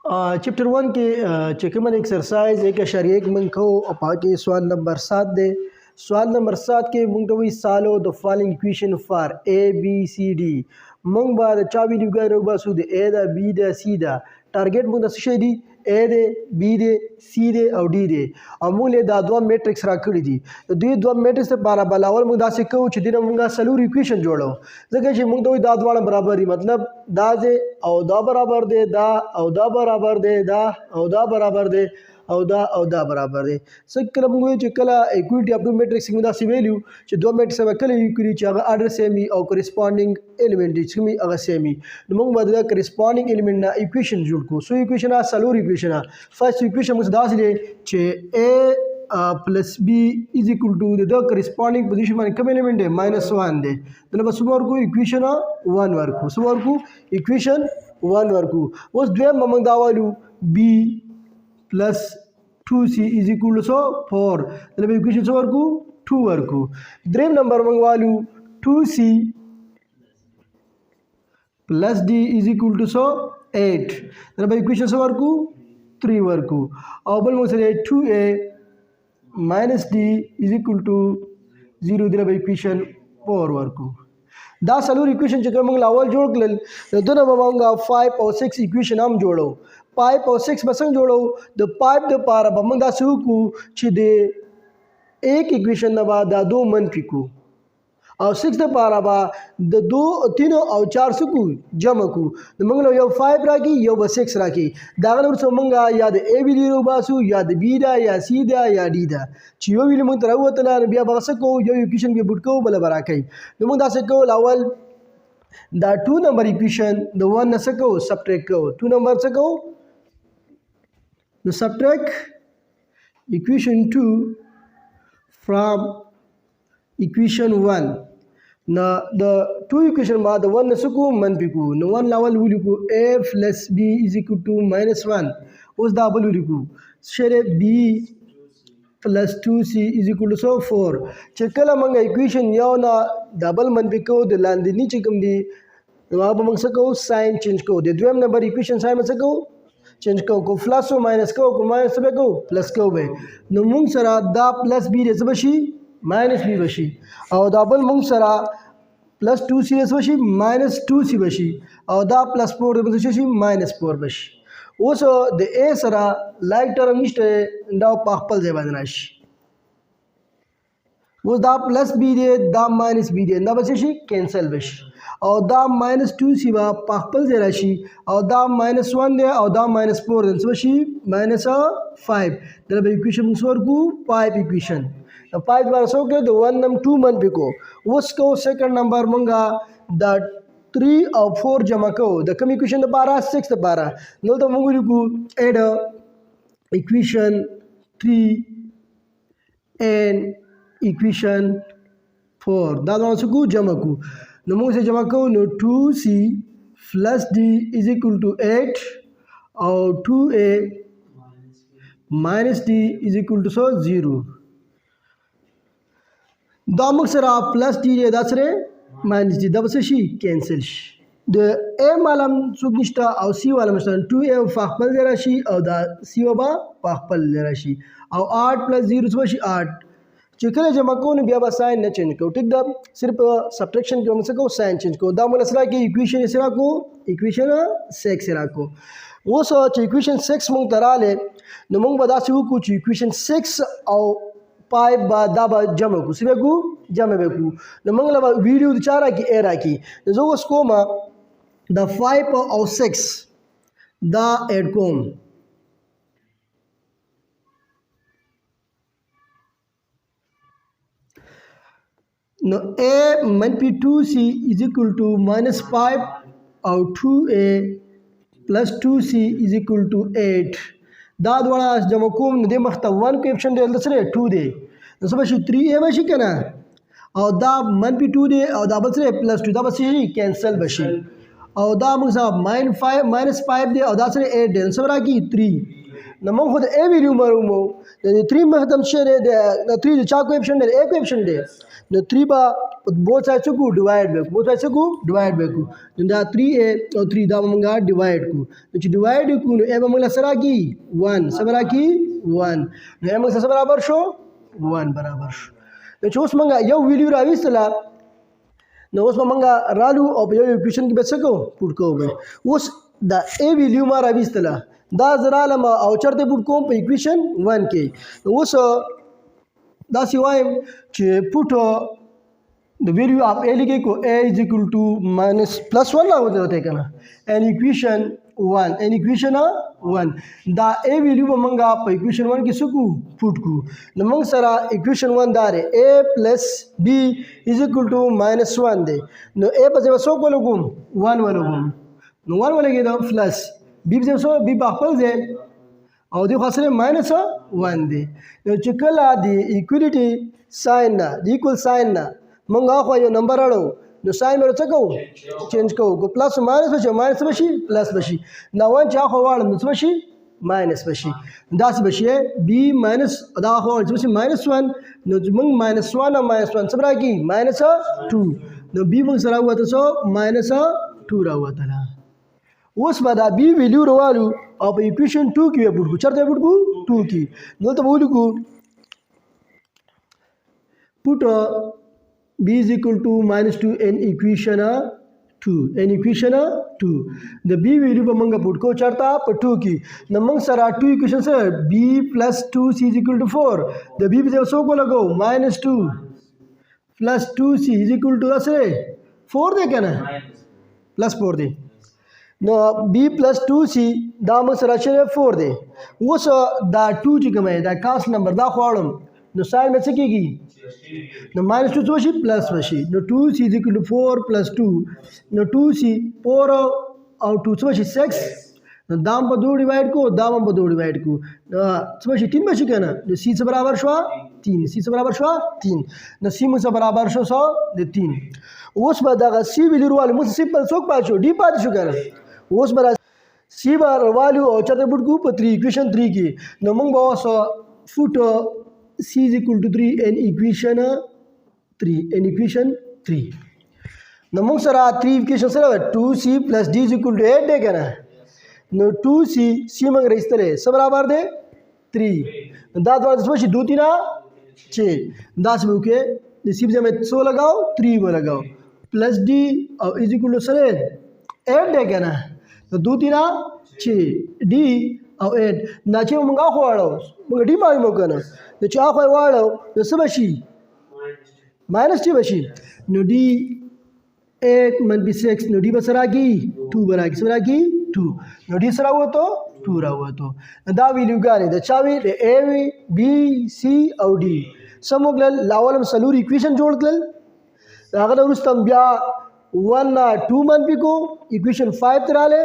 चैप्टर 1 के चिकमन एक्सरसाइज 1.1 मंग को पाके सवाल नंबर 7 दे। सवाल नंबर 7 के मंग तो solve the following equation for A B C D मंग बाद चाबी लिगा रोबा सुद ए दा बी दा सी दा टारगेट मंग द दी ए दे बी दे सी दे او डी दे امول دا دوه میټرکس را کړی دي دوی دوه میټرکس لپاره بلاول موږ داسې کوو چې دینه موږ سلور ایکویشن جوړو ځکه چې موږ دوی دا دواړه برابر دي مطلب دا او دا برابر دي دا او دا برابر دي دا او دا برابر دي او دا برابر دي څکه موږ چې کله ایکویټي اپ ټو میټرکس موږ داسې ویلو چې دوه میټرکس به کله یو کړي چې هغه اډر سیمي او کریسپونډینګ الیمنٹ چې موږ هغه سیمي نو موږ به د کریسپونډینګ الیمنٹ نه ایکویشن جوړ کو سو ایکویشن سلور ایکویشن فرست ایکویشن موږ داسې دي چې a plus b is equal to the corresponding position باندې کوم element دی -1 دی دلته بس ورکو equation 1 ورکو سو ورکو equation 1 ورکو اوس دویم موږ دا وایو b plus 2c is equal to 4 دلته equation سو ورکو 2 ورکو دریم نمبر موږ وایو 2c plus d is equal to 8 دلته equation سو ورکو 3 ورکو او بل موږ سره 2a minus d is equal to 0 دغه equation 4 ورکو دا سلور equation چې کوم لاول جوړ کړل دغه به موږ 5 او 6 equation هم جوړو 5 او 6 بسنګ جوړو د 5 د پاره به موږ تاسو کو چې د ایک equation نه بعد دا دو منفي کو او 6 د پاره با د 2 3 او 4 سکو جمع کو د موږ یو 5 راکی یو 6 راکی دا غنور سم موږ یا د ا ویلی رو باسو یا د بی دا یا سی دا یا ډی دا چې یو ویل موږ تر وته بیا بس کو یو ایکویشن بیا بوت کو بل براکای نو موږ تاسو کو اول دا 2 نمبر ایکویشن د 1 نه سکو سبټریکټ کو 2 نمبر سکو نو سبټریکټ ایکویشن 2 from equation 1 now the two equation ma the one suku manfi ku no one level will ku a plus b is equal to -1 us da bal will ku shere b plus 2c is equal to 4 chekala manga equation yaw na double manfi ko the landini chikam di wa ba mang sako sign change ko the dwem number equation sign ma sako change ko plus or minus ko minus ko plus ko be no mung sara da plus b de sabashi minus b بشي او دا بل مونږ سره plus 2c بشي minus 2c بشي او دا plus 4 بشي minus 4 بشي اوس د a سره لایک ټرم نشته دا په خپل ځای باندې راشي اوس دا plus b دی دا minus b دی دا بشي کینسل بشي او دا minus 2c با په خپل ځای راشي او دا -1 دی او دا -4 دی بشي -5 دا به ایکویشن موږ ورکو 5 ایکویشن 5 बार सो के 1 नम 2 मन बिको उसको second number मंगा द 3 और 4 जमा को द कम equation the 12 6 द 12 नो तो मंगु लिखू एड इक्वेशन 3 एंड इक्वेशन 4 दा दोनों से को जमा को नो मंगु से जमा को no 2c plus d is equal to 8 और 2a minus d is equal to 0 دا موږ سره پلس ډی دا سره ماینس ډی دا به شي کینسل شي د ا مالم څوک نشته او سی والا مثلا 2a په خپل ځای راشي او دا سی وبا په خپل ځای راشي او 8 + 0 څه شي 8 چې کله جمع کوو بیا به ساين نه چینج کوو ټیک دا صرف سبټریکشن کې موږ څه کوو ساين چینج کوو دا موږ سره کې ایکویشن سره کو ایکویشن 6 سره کو اوس چې ایکویشن 6 موږ تراله نو موږ به دا څه وکړو چې ایکویشن 6 او 5 با دا با جمع کو سبه کو جمع به کو نو موږ له ویډیو د چاره کې ایرا کې زه اوس کوم د 5 او 6 دا اډ کوم نو a منفي 2c is equal to -5 او 2a plus 2c is equal to 8 دا دواړه جمع کوم د مخته 1 کو اپشن دی سره 2 دی نو سبا شي 3a بشي کنه او دا منفي 2 دی او دا بل سره +2 دا بس شي کینسل بشي او دا موږ صاحب -5 دی او دا سره 8 دی سره راکی 3 نو موږ خو د a ویلیو معلومو د 3 مخدم شری د 3 د چا کو اپشن دی a کو اپشن دی نو 3 با both sides को divide ಬೇಕು both sides को divide ಬೇಕು دا 3a او 3 دا موږ divide کو چې divide کو نو a به موږ سره کی 1 سره کی 1 نو a موږ سره برابر شو 1 برابر شو نو چې اوس موږ یو ویډیو راوېستله نو اوس موږ رالو او په یو اکویشن کې به څه کوو پوټ کوو اوس دا a ویډیو ما راوېستله دا زرالم او چرته پوټ کوم په اکویشن 1 کې اوس دا سی وایم چې پوټ the value of a लिखे को a is equal to minus plus 1 ना होते हैं ना an equation 1 दा a value में मंगा आप equation 1 की सुकू put को न मंग सारा equation 1 दारे a plus b is equal to minus 1 दे न a पर जब सो को लोगों 1 वालों न 1 वाले के तो plus b जब सो b बापल दे और देखो असले minus 1 दे न चिकला दी equality sign ना equal sign ना मंगा खो यो नंबर आड़ो नो साइन में रचा कहो चेंज कहो को प्लस माइनस बशी प्लस बशी ना वन चा खो वाल मुझ बशी माइनस बशी दास बशी है b माइनस अदा खो बशी -1 नो मंग -1 और -1 सब रागी -2 नो b मंग सरा हुआ तो सो -2 रहा हुआ था उस बाद b वैल्यू रवालू अब इक्वेशन 2 की बुट को चरते बुट को 2 की नो तो बोलू को put b is equal to -2 in equation 2 the b value पर मंगा पुट को चढ़ता पर 2 की न मंग सारा 2 इक्वेशन से b plus 2c is equal to 4 the b पे सो को लगो -2 plus 2c is equal to असरे 4 दे क्या ना plus 4 दे no b plus 2c दा मंग सारा चले 4 दे वो सा दा 2 जी कमाए दा कास नंबर दा ख्वालम no साइड में से की no -2 तो वशी प्लस वशी no 2c is equal to 4 plus 2 no 2c 4 और 2 तो वशी 6 no दाम पर 2 डिवाइड को दाम पर 2 डिवाइड को तो वशी 3 वशी क्या ना no c से बराबर शुआ 3 c से बराबर शुआ 3 no c मुझसे बराबर शुआ 100 दे 3 उस बाद अगर c वैल्यू वाले मुझसे सिंपल सोक पाचो d पाच शु क्या ना उस बार c बार वाल्यू और चरते बुट को 3 इक्वेशन 3 की no मंग बहुत foot c is equal to 3 in equation 3 नमक सरा 3 equation sir 2c plus d is equal to 8 है क्या ना no 2c c मंग रही इस तरह सब बराबर दे 3 दास वाला दस 2 3 6 दास बुके सी में 100 लगाओ 3 वो लगाओ प्लस d और is equal to सर 8 है क्या ना तो 2 3 6 d और 8 नाचे मंगा खोड़ो मंगा डी मारी मौका ना तो चाह कोई वाड़ो तो सब बशी -2 बशी नो डी 8 - 6 नो डी बसरागी 2 बरागी सरागी 2 नो डी सरा हुआ तो 2 रहा हुआ तो दा वैल्यू गाने द चावी ए बी सी और डी समोगल लावल सलूर इक्वेशन जोड़ गल अगर रुस्तम ब्या 1 ना 2 मन भी को इक्वेशन 5 तराले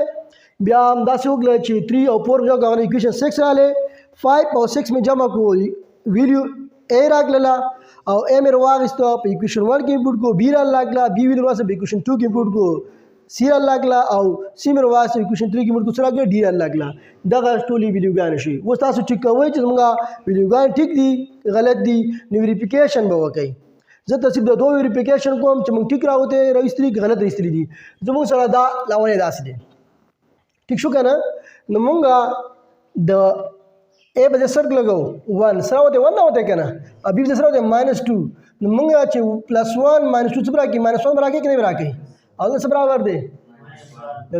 ब्या हम दास हो गल 3 और 4 जो गाने इक्वेशन 6 राले 5 और 6 में जमा को वैल्यू ए रागला और ए में रवाग इस तो इक्वेशन 1 के इनपुट को बी लागला बी वैल्यू से इक्वेशन 2 के इनपुट को सी लागला और सी में रवाग से इक्वेशन 3 के इनपुट को सरा डी लागला दगा स्टोली वैल्यू गाने शी वो तासु ठीक का वही चमंगा वैल्यू गाने ठीक दी गलत दी वेरिफिकेशन बवा कई जब तसिब दो वेरिफिकेशन को हम चमंग ठीक होते रजिस्ट्री गलत रजिस्ट्री दी जमंग सरा दा लावने दास दे ठीक शो क्या ना नमंगा द ए बजे सर्क लगाओ 1 सरा होते 1 ना होते क्या ना अभी बजे सरा होते -2 नमंगा चे +1 -2 से बरा की -1 बरा के नहीं बरा के और सब बराबर दे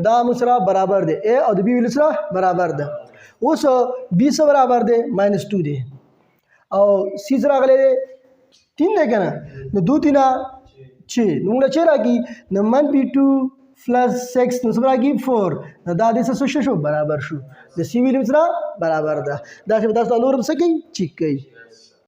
दा मुसरा बराबर दे ए और बी विलसरा बराबर दे उस बी से बराबर दे -2 दे और सी सरा अगले 3 दे क्या ना 2 3 6 नंगा चेरा की नमन p2 plus 6 नसबरा की 4 दा दे से शो बराबर शो द सी विल बराबर दा से बता नूर सकी ठीक गई